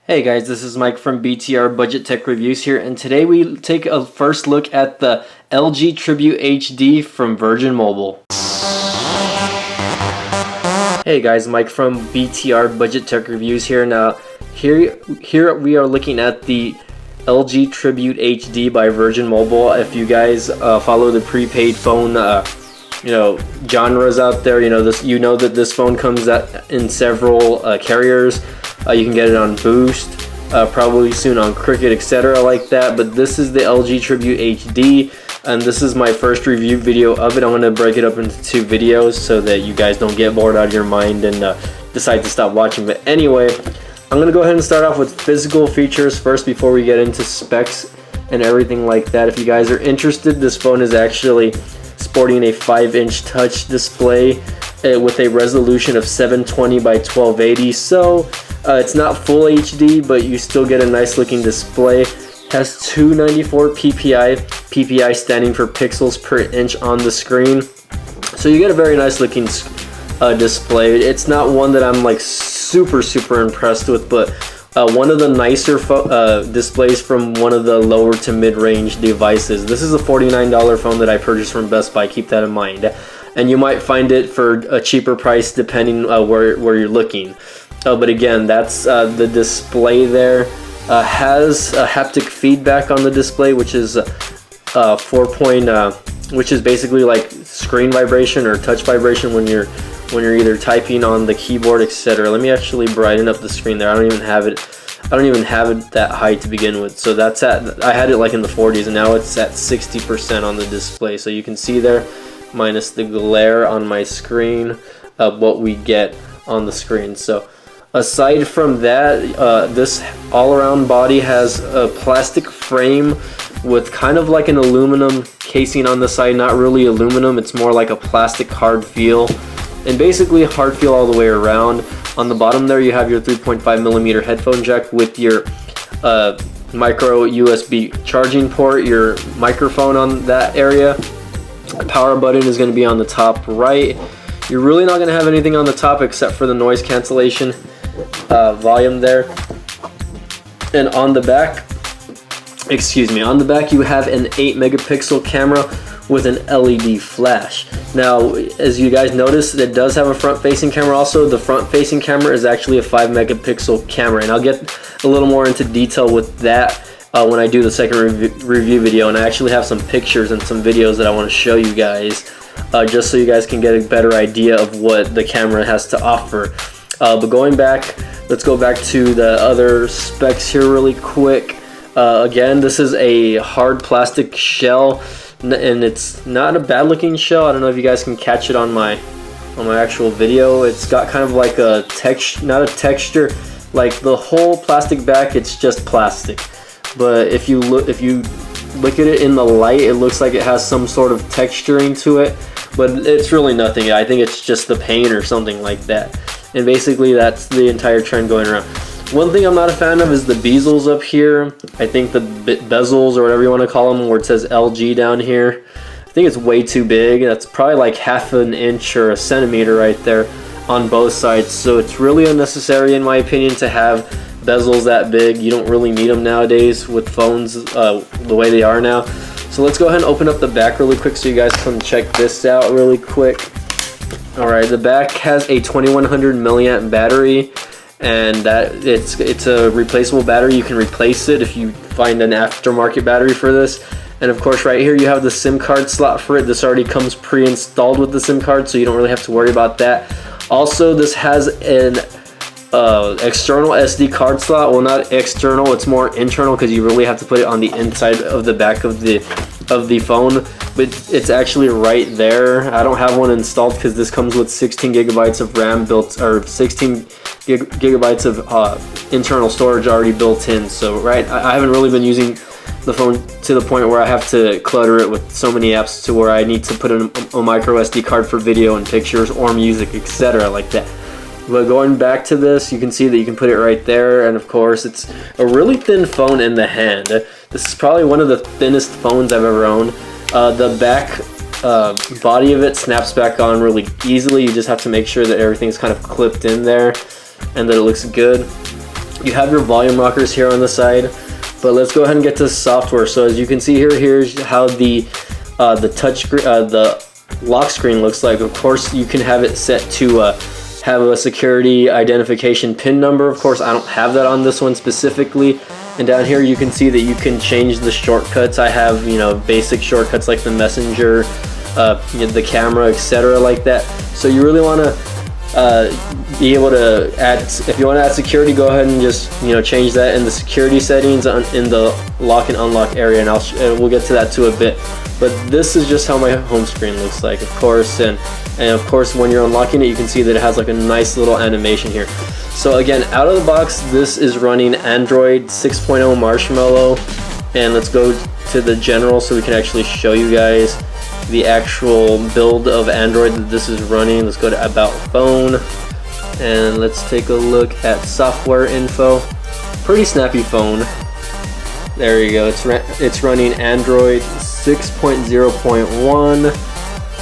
Hey guys, this is Mike from BTR Budget Tech Reviews here, and today we take a first look at the LG Tribute HD from Virgin Mobile. Hey guys, Mike from BTR Budget Tech Reviews here. Now, here we are looking at the LG Tribute HD by Virgin Mobile. If you guys follow the prepaid phone genres out there, you know that this phone comes in several carriers. You can get it on Boost, probably soon on Cricket, etc. like that. But this is the LG Tribute HD, and this is my first review video of it. I'm going to break it up into two videos so that you guys don't get bored out of your mind and decide to stop watching. But anyway, I'm going to go ahead and start off with physical features first before we get into specs and everything like that. If you guys are interested, this phone is actually sporting a 5-inch touch display with a resolution of 720 by 1280. So it's not full HD, but you still get a nice looking display. Has 294 PPI standing for pixels per inch on the screen. So you get a very nice looking display. It's not one that I'm like super impressed with, but one of the nicer displays from one of the lower to mid-range devices. This is a $49 phone that I purchased from Best Buy, keep that in mind. And you might find it for a cheaper price depending where you're looking. But again, that's the display there. Has haptic feedback on the display, which is which is basically like screen vibration or touch vibration when you're either typing on the keyboard, etc. Let me actually brighten up the screen there. I don't even have it that high to begin with. So that's I had it like in the 40s, and now it's at 60% on the display. So you can see there, minus the glare on my screen, what we get on the screen. So aside from that, this all-around body has a plastic frame with kind of like an aluminum casing on the side. Not really aluminum, it's more like a plastic hard feel, and basically hard feel all the way around. On the bottom there, you have your 3.5mm headphone jack with your micro USB charging port, your microphone on that area. Power button is going to be on the top right. You're really not going to have anything on the top except for the noise cancellation volume there. And on the back, you have an 8-megapixel camera with an LED flash. Now, as you guys notice, it does have a front-facing camera also. The front-facing camera is actually a 5-megapixel camera, and I'll get a little more into detail with that when I do the second review video. And I actually have some pictures and some videos that I want to show you guys, just so you guys can get a better idea of what the camera has to offer. But going back, let's go back to the other specs here really quick. Again, this is a hard plastic shell, and it's not a bad looking shell. I don't know if you guys can catch it on my actual video. It's got kind of like a texture, not a texture, like the whole plastic back, it's just plastic. But if you look at it in the light, it looks like it has some sort of texturing to it, but it's really nothing. I think it's just the paint or something like that. And basically that's the entire trend going around. One thing I'm not a fan of is the bezels up here. I think the bezels, or whatever you want to call them, where it says LG down here, I think it's way too big. That's probably like half an inch or a centimeter right there on both sides. So it's really unnecessary, in my opinion, to have bezels that big. You don't really need them nowadays with phones the way they are now. So let's go ahead and open up the back really quick so you guys can check this out really quick. Alright, the back has a 2100 milliamp battery, and that it's a replaceable battery. You can replace it if you find an aftermarket battery for this. And of course, right here you have the SIM card slot for it. This already comes pre-installed with the SIM card, so you don't really have to worry about that. Also, this has an external SD card slot. Well, not external, it's more internal, because you really have to put it on the inside of the back of the phone, but it's actually right there. I don't have one installed because this comes with 16 gigabytes of RAM built, or 16 gigabytes of internal storage already built in. So right, I haven't really been using the phone to the point where I have to clutter it with so many apps to where I need to put in a micro SD card for video and pictures or music, etc. like that. But going back to this, you can see that you can put it right there, and of course it's a really thin phone in the hand. This is probably one of the thinnest phones I've ever owned. The back body of it snaps back on really easily. You just have to make sure that everything's kind of clipped in there and that it looks good. You have your volume rockers here on the side, but let's go ahead and get to software. So as you can see here, here's how the touch screen, the lock screen looks like. Of course, you can have it set to have a security identification PIN number. Of course, I don't have that on this one specifically. And down here, you can see that you can change the shortcuts. I have, you know, basic shortcuts like the messenger, the camera, etc. like that. So you really want to be able to add, if you want to add security, go ahead and just, you know, change that in the security settings in the lock and unlock area, and we'll get to that too a bit. But this is just how my home screen looks like, of course, and of course when you're unlocking it, you can see that it has like a nice little animation here. So again, out of the box, this is running Android 6.0 Marshmallow, and let's go to the general so we can actually show you guys the actual build of Android that this is running. Let's go to About Phone, and let's take a look at software info. Pretty snappy phone. There you go. It's running Android 6.0.1,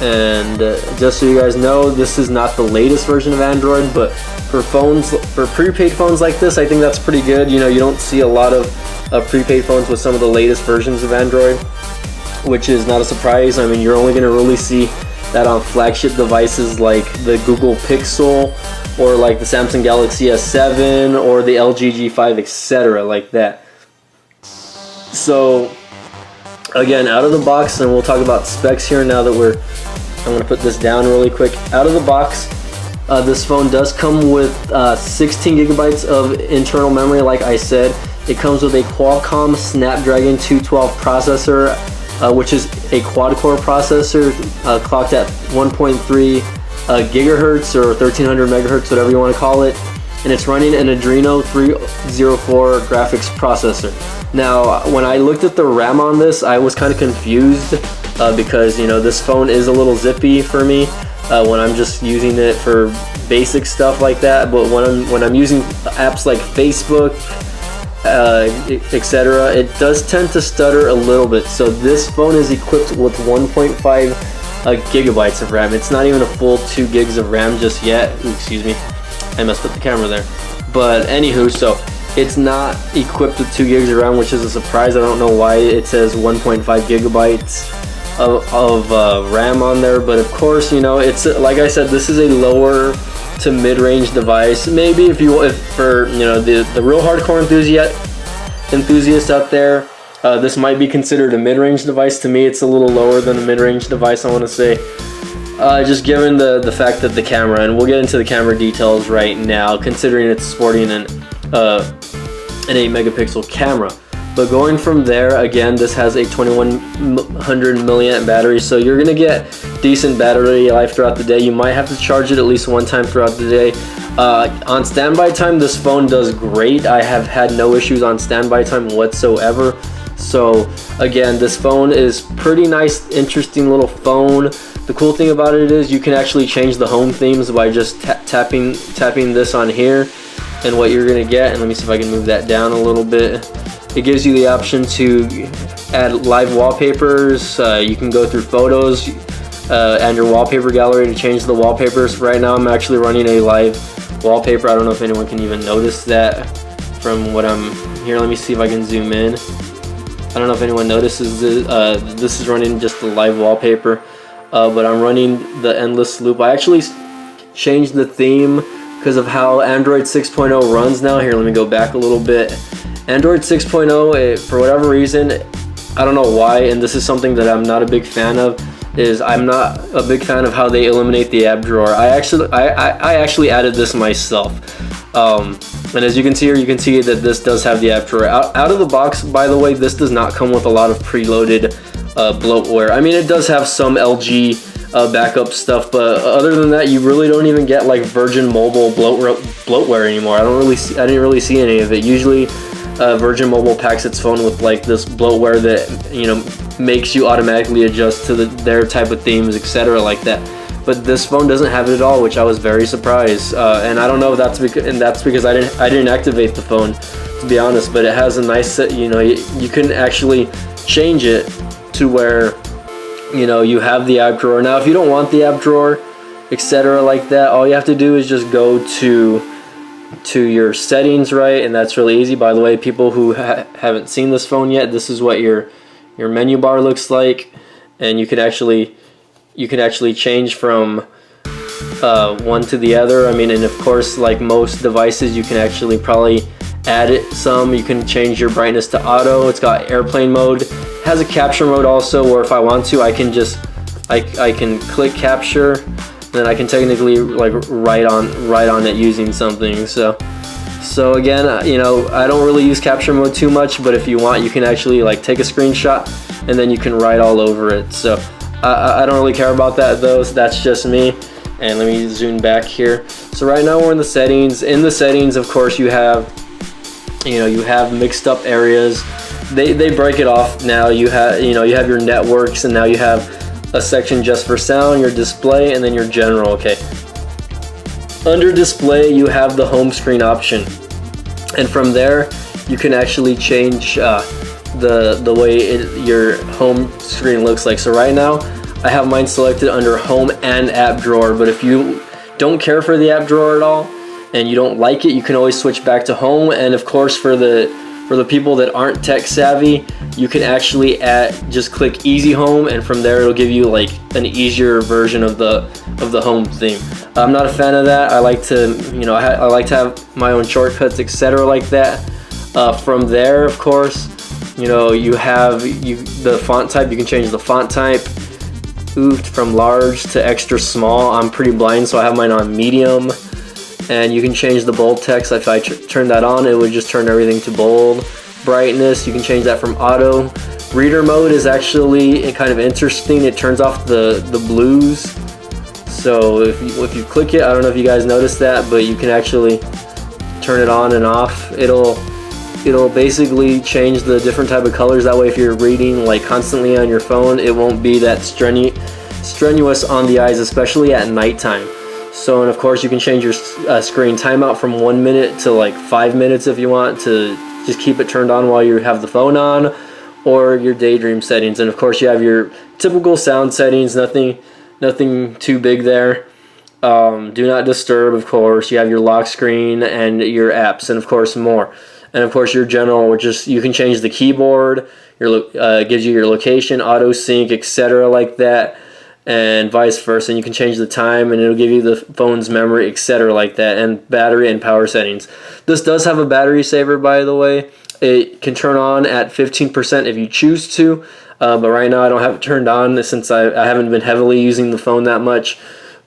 and just so you guys know, this is not the latest version of Android, but for phones, for prepaid phones like this, I think that's pretty good. You know, you don't see a lot of prepaid phones with some of the latest versions of Android, which is not a surprise. I mean, you're only going to really see that on flagship devices like the Google Pixel, or like the Samsung Galaxy S7, or the LG G5, etc. like that. So again, out of the box, and we'll talk about specs here now that I'm going to put this down really quick. Out of the box, this phone does come with 16 gigabytes of internal memory. Like I said, it comes with a Qualcomm Snapdragon 212 processor, which is a quad-core processor, clocked at 1.3 gigahertz or 1300 megahertz, whatever you want to call it, and it's running an Adreno 304 graphics processor. Now, when I looked at the RAM on this, I was kind of confused because, you know, this phone is a little zippy for me when I'm just using it for basic stuff like that. But when I'm using apps like Facebook, etc., it does tend to stutter a little bit. So this phone is equipped with 1.5 gigabytes of RAM. It's not even a full 2 gigs of RAM just yet. Ooh, excuse me, I messed up the camera there. But anywho, so it's not equipped with 2 gigs of RAM, which is a surprise. I don't know why it says 1.5 gigabytes of RAM on there, but of course, you know, it's like I said, this is a lower to mid-range device. Maybe if for, you know, the real hardcore enthusiasts out there, this might be considered a mid-range device. To me, it's a little lower than a mid-range device, I want to say, just given the fact that the camera, and we'll get into the camera details right now, considering it's sporting an 8 megapixel camera. But going from there, again, this has a 2100 milliamp battery, so you're gonna get decent battery life throughout the day. You might have to charge it at least one time throughout the day. On standby time, this phone does great. I have had no issues on standby time whatsoever. So again, this phone is pretty nice, interesting little phone. The cool thing about it is you can actually change the home themes by just tapping this on here. And what you're gonna get, and let me see if I can move that down a little bit. It gives you the option to add live wallpapers. You can go through photos and your wallpaper gallery to change the wallpapers. Right now I'm actually running a live wallpaper. I don't know if anyone can even notice that from what I'm here. Let me see if I can zoom in. I don't know if anyone notices this is running just the live wallpaper, but I'm running the endless loop. I actually changed the theme because of how Android 6.0 runs now. Here, let me go back a little bit. Android 6.0, for whatever reason, I don't know why, and this is something that I'm not a big fan of, is I'm not a big fan of how they eliminate the app drawer. I actually added this myself. And as you can see here, you can see that this does have the app drawer. Out of the box, by the way, this does not come with a lot of preloaded bloatware. I mean, it does have some LG backup stuff, but other than that, you really don't even get like Virgin Mobile bloatware anymore. I didn't really see any of it. Usually Virgin Mobile packs its phone with like this bloatware that, you know, makes you automatically adjust to their type of themes, etc. like that. But this phone doesn't have it at all, which I was very surprised. And I don't know if that's because I didn't activate the phone, to be honest. But it has a nice, you know, you can actually change it to where, you know, you have the app drawer. Now, if you don't want the app drawer, etc. like that, all you have to do is just go to to your settings right, and that's really easy. By the way, people who haven't seen this phone yet, this is what your menu bar looks like, and you can actually change from one to the other. I mean, and of course, like most devices, you can actually probably add it some. You can change your brightness to auto. It's got airplane mode. It has a capture mode also, where if I want to, I can just I can click capture, and then I can technically like write on it using something. So again, you know, I don't really use capture mode too much, but if you want, you can actually like take a screenshot and then you can write all over it. So I don't really care about that though. So that's just me. And let me zoom back here. So right now we're in the settings. In the settings, of course, you have mixed up areas. They break it off now. You have your networks, and now you have a section just for sound, your display, and then your general. Okay. Under display, you have the home screen option, and from there you can actually change the way your home screen looks like. So right now I have mine selected under home and app drawer, but if you don't care for the app drawer at all and you don't like it, you can always switch back to home. And of course, for the people that aren't tech savvy, you can actually just click easy home, and from there it'll give you like an easier version of the home theme. I'm not a fan of that. I like to, I like to have my own shortcuts, etc. like that. From there, of course, you have the font type. You can change the font type from large to extra small. I'm pretty blind, so I have mine on medium. And you can change the bold text. If I turn that on, it would just turn everything to bold. Brightness, you can change that from auto. Reader mode is actually kind of interesting. It turns off the blues. So if you click it, I don't know if you guys noticed that, but you can actually turn it on and off. It'll basically change the different type of colors. That way, if you're reading like constantly on your phone, it won't be that strenuous on the eyes, especially at nighttime. So, and of course, you can change your screen timeout from 1 minute to like 5 minutes if you want to just keep it turned on while you have the phone on, or your daydream settings. And of course, you have your typical sound settings, nothing too big there. Do not disturb, of course. You have your lock screen and your apps, and of course more. And of course, your general, which is you can change the keyboard. Gives you your location, auto sync, etc. like that, and vice versa. And you can change the time, and it'll give you the phone's memory, etc. like that, and battery and power settings. This does have a battery saver, by the way. It can turn on at 15% if you choose to, but right now I don't have it turned on since I haven't been heavily using the phone that much.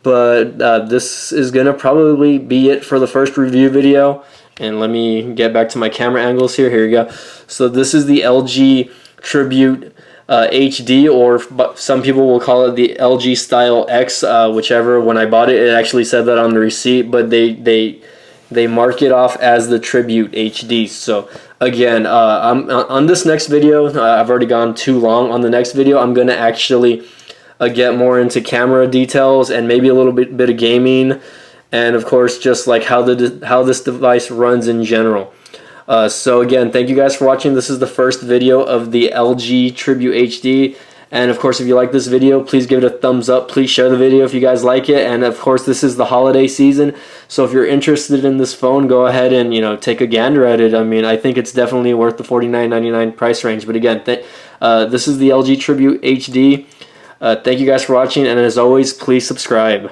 But this is gonna probably be it for the first review video. And let me get back to my camera angles here. Here you go. So this is the LG Tribute HD, or some people will call it the LG Style X, whichever. When I bought it, it actually said that on the receipt, but they mark it off as the Tribute HD. So again, I'm on this next video. I've already gone too long. On the next video, I'm gonna actually get more into camera details and maybe a little bit of gaming. And of course, just like how this device runs in general. So again, thank you guys for watching. This is the first video of the LG Tribute HD. And of course, if you like this video, please give it a thumbs up. Please share the video if you guys like it. And of course, this is the holiday season, so if you're interested in this phone, go ahead and take a gander at it. I mean, I think it's definitely worth the $49.99 price range. But again, this is the LG Tribute HD. Thank you guys for watching, and as always, please subscribe.